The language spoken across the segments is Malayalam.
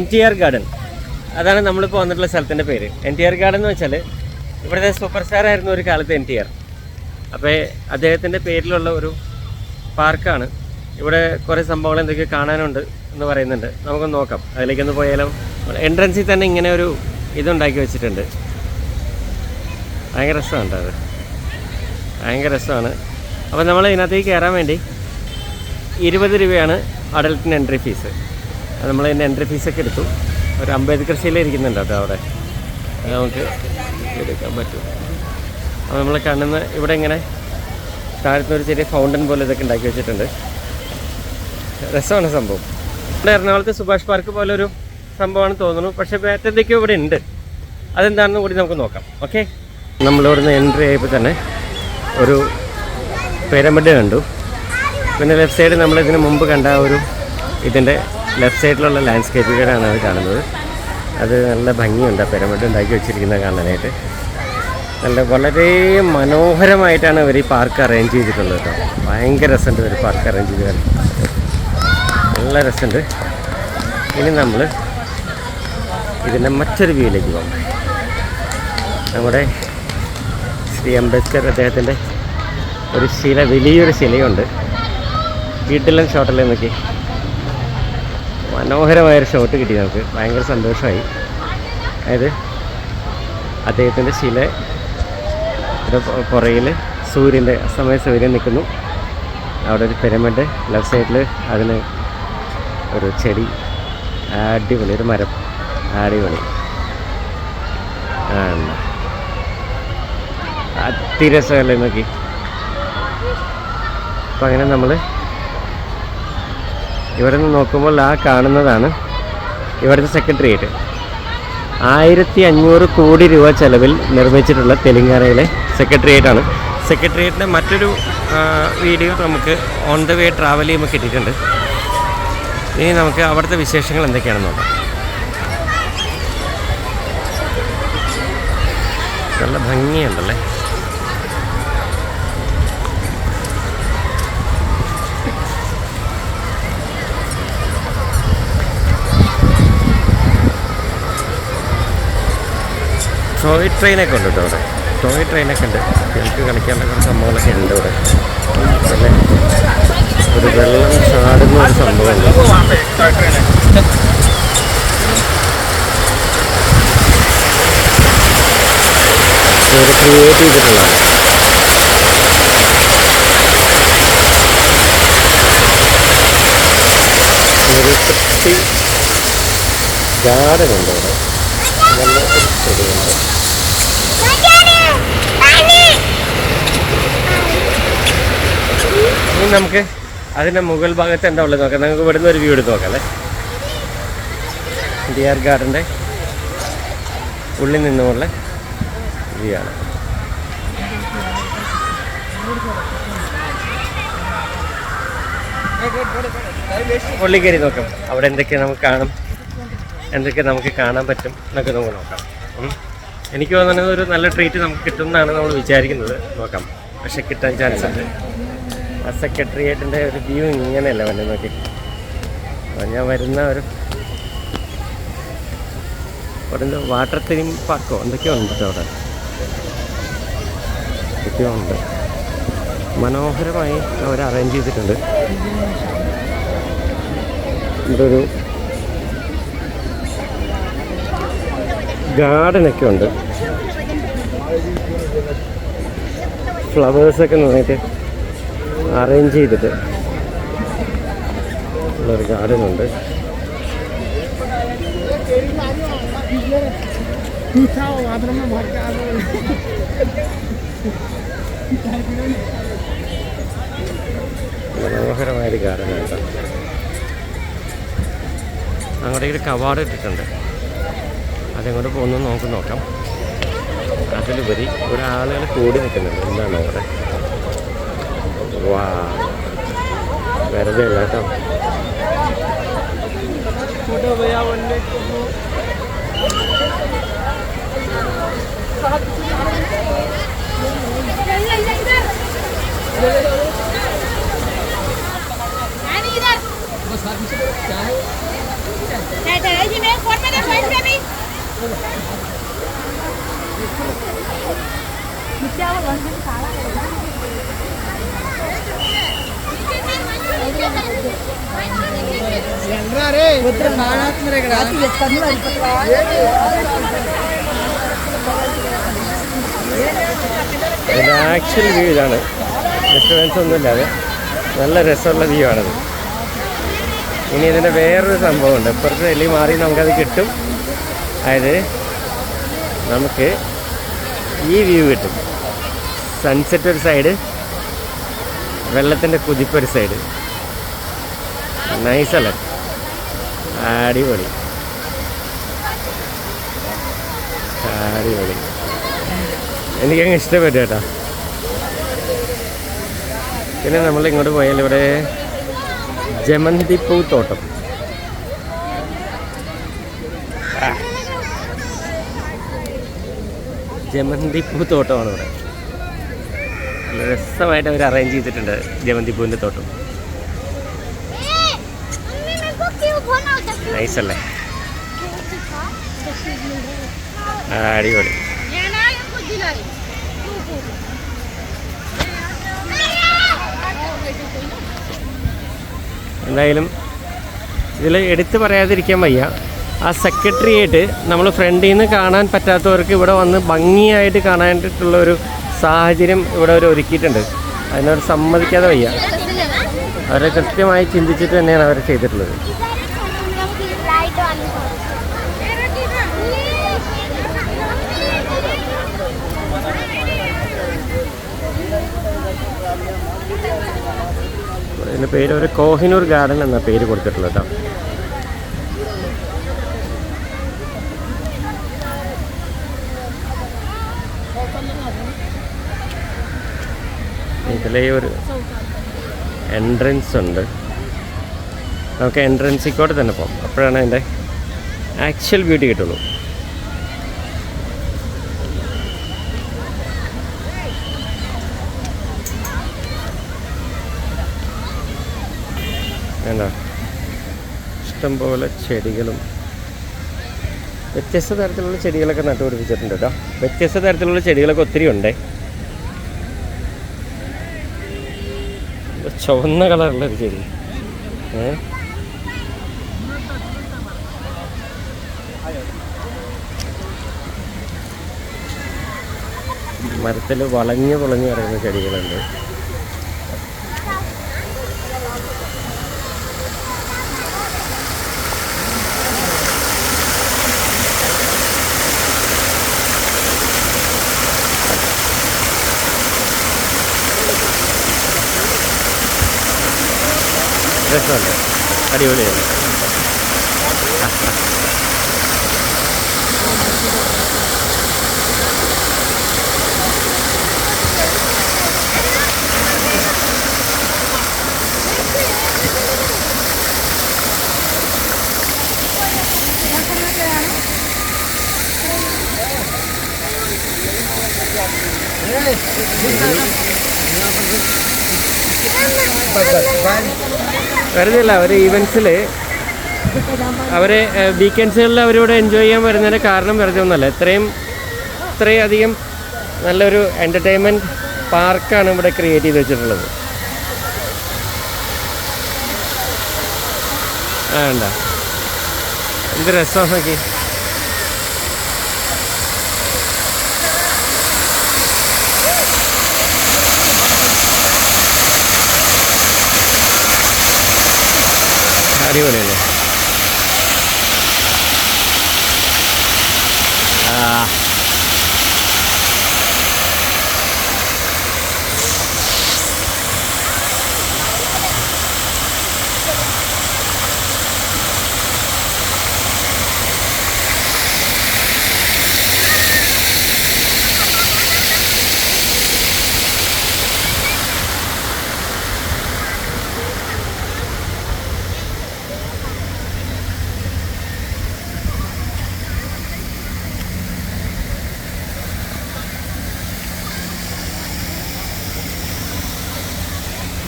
NTR garden. അതാണ് നമ്മളിപ്പോൾ വന്നിട്ടുള്ള സ്ഥലത്തിൻ്റെ പേര്. NTR ഗാർഡൻ എന്ന് വെച്ചാൽ ഇവിടുത്തെ സൂപ്പർ സ്റ്റാർ ആയിരുന്നു ഒരു കാലത്ത് NTR. അപ്പോൾ അദ്ദേഹത്തിൻ്റെ പേരിലുള്ള ഒരു പാർക്കാണ്. ഇവിടെ കുറേ സംഭവങ്ങൾ എന്തൊക്കെ കാണാനുണ്ട് എന്ന് പറയുന്നുണ്ട്. നമുക്കൊന്ന് നോക്കാം, അതിലേക്കൊന്ന് പോയാലും. എൻട്രൻസിൽ തന്നെ ഇങ്ങനെ ഒരു ഇതുണ്ടാക്കി വെച്ചിട്ടുണ്ട്. ഭയങ്കര രസമുണ്ട് അത്, ഭയങ്കര രസമാണ്. അപ്പോൾ നമ്മൾ ഇതിനകത്തേക്ക് കയറാൻ വേണ്ടി 20 രൂപയാണ് അഡൽട്ടിന് എൻട്രി ഫീസ്. നമ്മൾ ഇതിൻ്റെ എൻട്രി ഫീസൊക്കെ എടുത്തു. ഒരു അംബേദ്കർ ഇരിക്കുന്നുണ്ട് കേട്ടോ അവിടെ, അത് നമുക്ക് എടുക്കാൻ പറ്റും. അപ്പോൾ നമ്മൾ കാണുന്ന ഇവിടെ ഇങ്ങനെ താഴത്തൊരു ചെറിയ ഫൗണ്ടൻ പോലെ ഇതൊക്കെ ഉണ്ടാക്കി വെച്ചിട്ടുണ്ട്. രസമാണ് സംഭവം. ഇവിടെ എറണാകുളത്ത് സുഭാഷ് പാർക്ക് പോലൊരു സംഭവമാണെന്ന് തോന്നുന്നു, പക്ഷേ മറ്റെന്തൊക്കെയോ ഇവിടെ ഉണ്ട്. അതെന്താണെന്ന് കൂടി നമുക്ക് നോക്കാം. ഓക്കെ, നമ്മളിവിടുന്ന് എൻട്രി ആയപ്പോൾ തന്നെ ഒരു പിരമിഡ് കണ്ടു. പിന്നെ ലെഫ്റ്റ് സൈഡ് നമ്മളിതിന് മുമ്പ് കണ്ട ഒരു ഇതിൻ്റെ ലെഫ്റ്റ് സൈഡിലുള്ള ലാൻഡ്സ്കേപ്പുകളാണ് അത് കാണുന്നത്. അത് നല്ല ഭംഗിയുണ്ട്, പിരമിഡ് ഉണ്ടാക്കി വെച്ചിരിക്കുന്നത് കാണാനായിട്ട്. വളരെ മനോഹരമായിട്ടാണ് ഇവർ ഈ പാർക്ക് അറേഞ്ച് ചെയ്തിട്ടുള്ളത് കേട്ടോ. ഭയങ്കര രസമുണ്ട് ഒരു പാർക്ക് അറേഞ്ച് ചെയ്ത്, നല്ല രസമുണ്ട്. ഇനി നമ്മൾ ഇതിൻ്റെ മറ്റൊരു വ്യൂയിലേക്ക് പോകാം. നമ്മുടെ ശ്രീ അംബേദ്കർ അദ്ദേഹത്തിൻ്റെ ഒരു ശില, വലിയൊരു ശിലയുണ്ട്. കിടിലൻ ഷോട്ടല്ലേ നോക്കി, മനോഹരമായൊരു ഷോട്ട് കിട്ടി നമുക്ക്. ഭയങ്കര സന്തോഷമായി. അതായത് അദ്ദേഹത്തിൻ്റെ ശില പുറയിൽ സൂര്യൻ്റെ അസ്തമയ സൂര്യൻ നിൽക്കുന്നു. അവിടെ ഒരു പിരമിഡ്, ലെഫ്റ്റ് സൈഡിൽ അതിന് ഒരു ചെടി, അടിപൊളി ഒരു മരം, അടിപൊളി അതിരസമല്ലേ നോക്കി. അപ്പം അങ്ങനെ നമ്മൾ ഇവിടെ നിന്ന് നോക്കുമ്പോൾ ആ കാണുന്നതാണ് ഇവിടുത്തെ സെക്രട്ടേറിയറ്റ്. 1500 കോടി രൂപ ചെലവിൽ നിർമ്മിച്ചിട്ടുള്ള തെലങ്കാനയിലെ സെക്രട്ടേറിയറ്റാണ്. സെക്രട്ടേറിയറ്റിൻ്റെ മറ്റൊരു വീഡിയോ നമുക്ക് ഓൺ ദ വേ ട്രാവൽ ചെയ്യുമ്പോൾ കിട്ടിയിട്ടുണ്ട്. ഇനി നമുക്ക് അവിടുത്തെ വിശേഷങ്ങൾ എന്തൊക്കെയാണെന്ന് നോക്കാം. നല്ല ഭംഗിയുണ്ടല്ലേ. ടോയ് ട്രെയിനൊക്കെ ഉണ്ട് കേട്ടോ അവിടെ. ടോയ് ട്രെയിനൊക്കെ ഉണ്ട്, കുട്ടികൾക്ക് കളിക്കാനുള്ള കുറച്ച് സംഭവങ്ങളൊക്കെ ഉണ്ട് ഇവിടെ. അല്ലേ, ഒരു വെള്ളം ചാടുന്ന ഒരു സംഭവമുണ്ട്. ഇവർ ക്രിയേറ്റ് ചെയ്തിട്ടുള്ളതാണ്. ഒരു കുട്ടി ഗാർഡൻ ഉണ്ട് അവിടെ, നല്ല ഒരു ചെടിയുണ്ട്. ഇനി നമുക്ക് അതിൻ്റെ മുകൾ ഭാഗത്ത് എന്താ ഉള്ളത് നോക്കാം. നമുക്ക് ഇവിടുന്ന് ഒരു വ്യൂ എടുത്ത് നോക്കാം അല്ലേ. NTR ഗാർഡൻ്റെ ഉള്ളിൽ നിന്നുമുള്ള വ്യൂ ആണ്. ഉള്ളിൽ കയറി നോക്കാം, അവിടെ എന്തൊക്കെ നമുക്ക് കാണും, എന്തൊക്കെ നമുക്ക് കാണാൻ പറ്റും എന്നൊക്കെ നമുക്ക് നോക്കാം. എനിക്ക് തോന്നുന്നത് ഒരു നല്ല ട്രീറ്റ് നമുക്ക് കിട്ടുമെന്നാണ് നമ്മൾ വിചാരിക്കുന്നത്. നോക്കാം, പക്ഷെ കിട്ടാൻ ചാൻസ് ഉണ്ട്. ആ സെക്രട്ടേറിയറ്റിൻ്റെ ഒരു വ്യൂ ഇങ്ങനെയല്ല വന്നെ നോക്കി. ഞാൻ വരുന്ന ഒരു വാട്ടർ തീം പാർക്കോ എന്തൊക്കെയോ ഉണ്ട് അവിടെ, എന്തൊക്കെയോ ഉണ്ട്. മനോഹരമായി അവർ അറേഞ്ച് ചെയ്തിട്ടുണ്ട്. ഇതൊരു ഗാർഡനൊക്കെ ഉണ്ട്, ഫ്ലവേഴ്സൊക്കെ നന്നായിട്ട് അറേഞ്ച് ചെയ്തിട്ട് ഉള്ളൊരു ഗാർഡനുണ്ട്. മനോഹരമായൊരു ഗാർഡനാണ്. അങ്ങോട്ടേക്ക് കവാടം ഇട്ടിട്ടുണ്ട്, അതെങ്ങോട്ട് പോകുന്നു നമുക്ക് നോക്കാം. അതിലുപരി ഇവിടെ ആളുകൾ കൂടി നിൽക്കുന്നുണ്ട്. എന്താണ് അവിടെ? വാ, വെറുതെ അല്ല കേട്ടോ. ഇതിൻ്റെ ആക്ച്വൽ വ്യൂ ഇതാണ്. ഡിസ്റ്റർബൻസ് ഒന്നുമില്ലാതെ നല്ല രസമുള്ള വ്യൂ ആണത്. ഇനി ഇതിൻ്റെ വേറൊരു സംഭവമുണ്ട്. ഇപ്പുറത്ത് എല്ലി മാറി നമുക്കത് കിട്ടും. അതായത് നമുക്ക് ഈ വ്യൂ കിട്ടും. സൺസെറ്റ് ഒരു സൈഡ്, വെള്ളത്തിൻ്റെ കുതിപ്പൊരു സൈഡ്. നൈസല്ലേ? അടിപൊളി അടിപൊളി. എനിക്കങ്ങ് ഇഷ്ടപ്പെട്ടു കേട്ടോ. പിന്നെ നമ്മൾ ഇങ്ങോട്ട് പോയാൽ ഇവിടെ ജമന്തിപ്പൂ തോട്ടം. ജമന്തിപ്പൂ തോട്ടമാണ് ഇവിടെ. നല്ല രസമായിട്ട് അവർ അറേഞ്ച് ചെയ്തിട്ടുണ്ട് ജമന്തിപ്പൂവിൻ്റെ തോട്ടം. നൈസല്ലേ? അടിപൊളി. എന്തായാലും ഇതിൽ എടുത്ത് പറയാതിരിക്കാൻ വയ്യ. ആ സെക്രട്ടറിയേറ്റ് നമ്മൾ ഫ്രണ്ടിൽ നിന്ന് കാണാൻ പറ്റാത്തവർക്ക് ഇവിടെ വന്ന് ഭംഗിയായിട്ട് കാണാനായിട്ടുള്ളൊരു സാഹചര്യം ഇവിടെ അവർ ഒരുക്കിയിട്ടുണ്ട്. അതിനവർ സമ്മതിക്കാതെ വയ്യ. അവരെ കൃത്യമായി ചിന്തിച്ചിട്ട് തന്നെയാണ് അവർ ചെയ്തിട്ടുള്ളത്. ഇതിൻ്റെ പേര് ഒരു കോഹിനൂർ ഗാർഡൻ എന്ന പേര് കൊടുത്തിട്ടുള്ളത് കേട്ടോ. ഇതിലെ ഒരു എൻട്രൻസ് ഉണ്ട്. നമുക്ക് എൻട്രൻസിക്കോട്ട് തന്നെ പോകാം. അപ്പോഴാണ് അതിൻ്റെ ആക്ച്വൽ ബ്യൂട്ടി കിട്ടുള്ളൂ. എന്താ ഇഷ്ടംപോലെ ചെടികളും വ്യത്യസ്ത തരത്തിലുള്ള ചെടികളൊക്കെ നട്ടുപിടിപ്പിച്ചിട്ടുണ്ട് കേട്ടോ. വ്യത്യസ്ത തരത്തിലുള്ള ചെടികളൊക്കെ ഒത്തിരി ഉണ്ട്. ചുവന്ന കളറുള്ളൊരു ചെടി. മരത്തിൽ വളഞ്ഞു പൊളഞ്ഞു കിടക്കുന്ന ചെടികളുണ്ട്. രസമുണ്ട്, അടിപൊളിയാണ്. വെറുതെ അല്ല, അവർ ഈവൻസിൽ അവരെ വീക്കെൻഡ്സുകളിൽ അവരിവിടെ എൻജോയ് ചെയ്യാൻ വരുന്നതിൻ്റെ കാരണം വെറുതെ ഒന്നുമല്ല. ഇത്രയും അധികം നല്ലൊരു എൻ്റർടൈൻമെൻറ്റ് പാർക്കാണ് ഇവിടെ ക്രിയേറ്റ് ചെയ്ത് വെച്ചിട്ടുള്ളത്. വേണ്ട എന്ത് രസം നോക്കി. അടിപൊളിയല്ലേ?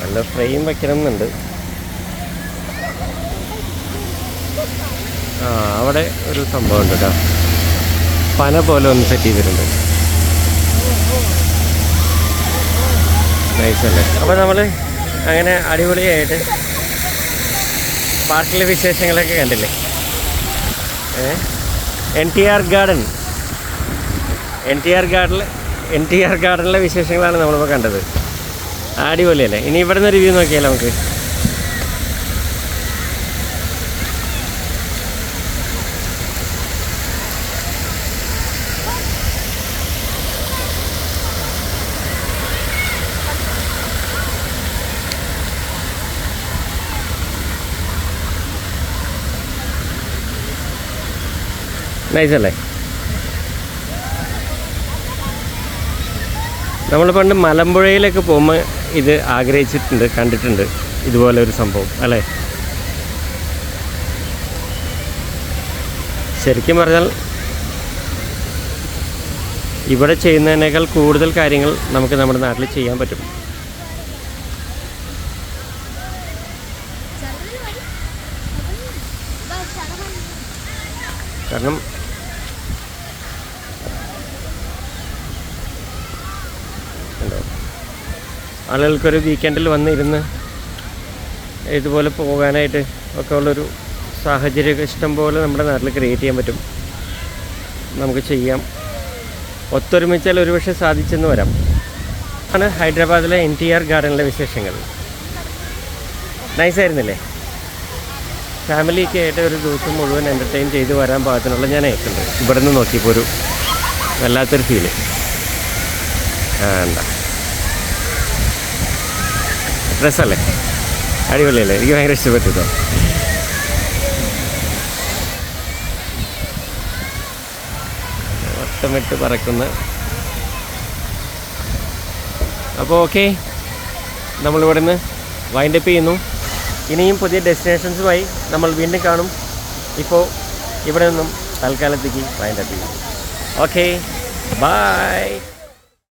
നല്ല ഫ്രെയിം വയ്ക്കണം എന്നുണ്ട്. ആ അവിടെ ഒരു സംഭവം ഉണ്ട് കേട്ടോ, പന പോലെ ഒന്ന് സെറ്റ് ചെയ്തിട്ടുണ്ട്. നൈസല്ലേ. അപ്പോൾ നമ്മൾ അങ്ങനെ അടിപൊളിയായിട്ട് പാർക്കിലെ വിശേഷങ്ങളൊക്കെ കണ്ടില്ലേ. എൻ ടി ആർ ഗാർഡനിലെ വിശേഷങ്ങളാണ് നമ്മളിപ്പോൾ കണ്ടത്. അടിപൊളിയല്ലേ. ഇനി ഇവിടെ നിന്ന് റിവ്യൂ നോക്കിയാലോ നമുക്ക്. നൈസല്ലേ. നമ്മൾ പണ്ട് മലമ്പുഴയിലൊക്കെ പോകുമ്പോൾ ഇത് ആഗ്രഹിച്ചിട്ടുണ്ട്, കണ്ടിട്ടുണ്ട് ഇതുപോലെ ഒരു സംഭവം അല്ലേ. ശരിക്കും പറഞ്ഞാൽ ഇവിടെ ചെയ്യുന്നതിനേക്കാൾ കൂടുതൽ കാര്യങ്ങൾ നമുക്ക് നമ്മുടെ നാട്ടിൽ ചെയ്യാൻ പറ്റും. കാരണം ആളുകൾക്കൊരു വീക്കെൻഡിൽ വന്നിരുന്ന് ഇതുപോലെ പോകാനായിട്ട് ഒക്കെ ഉള്ളൊരു സാഹചര്യമൊക്കെ ഇഷ്ടം പോലെ നമ്മുടെ നാട്ടിൽ ക്രിയേറ്റ് ചെയ്യാൻ പറ്റും, നമുക്ക് ചെയ്യാം. ഒത്തൊരുമിച്ചാൽ ഒരുപക്ഷെ സാധിച്ചെന്ന് വരാം. ആണ് ഹൈദരാബാദിലെ NTR ഗാർഡനിലെ വിശേഷങ്ങൾ. നൈസായിരുന്നില്ലേ? ഫാമിലിക്ക് ആയിട്ട് ഒരു ദിവസം മുഴുവൻ എൻ്റർടൈൻ ചെയ്ത് വരാൻ പാകത്തിനുള്ള ഞാൻ അയക്കുന്നുണ്ട്. ഇവിടെ നിന്ന് നോക്കിയപ്പോൾ ഒരു വല്ലാത്തൊരു ഫീല്. എന്താ ഡ്രസ്സല്ലേ, അടിപൊളിയല്ലേ, എനിക്ക് ഭയങ്കര ഇഷ്ടപ്പെട്ടു. വട്ടമിട്ട് പറക്കുന്ന. അപ്പോൾ ഓക്കെ, നമ്മളിവിടെ നിന്ന് വൈൻഡപ്പ് ചെയ്യുന്നു. ഇനിയും പുതിയ ഡെസ്റ്റിനേഷൻസുമായി നമ്മൾ വീണ്ടും കാണും. ഇപ്പോൾ ഇവിടെ നിന്നും തൽക്കാലത്തേക്ക് വൈൻഡപ്പ് ചെയ്യും. Okay, by.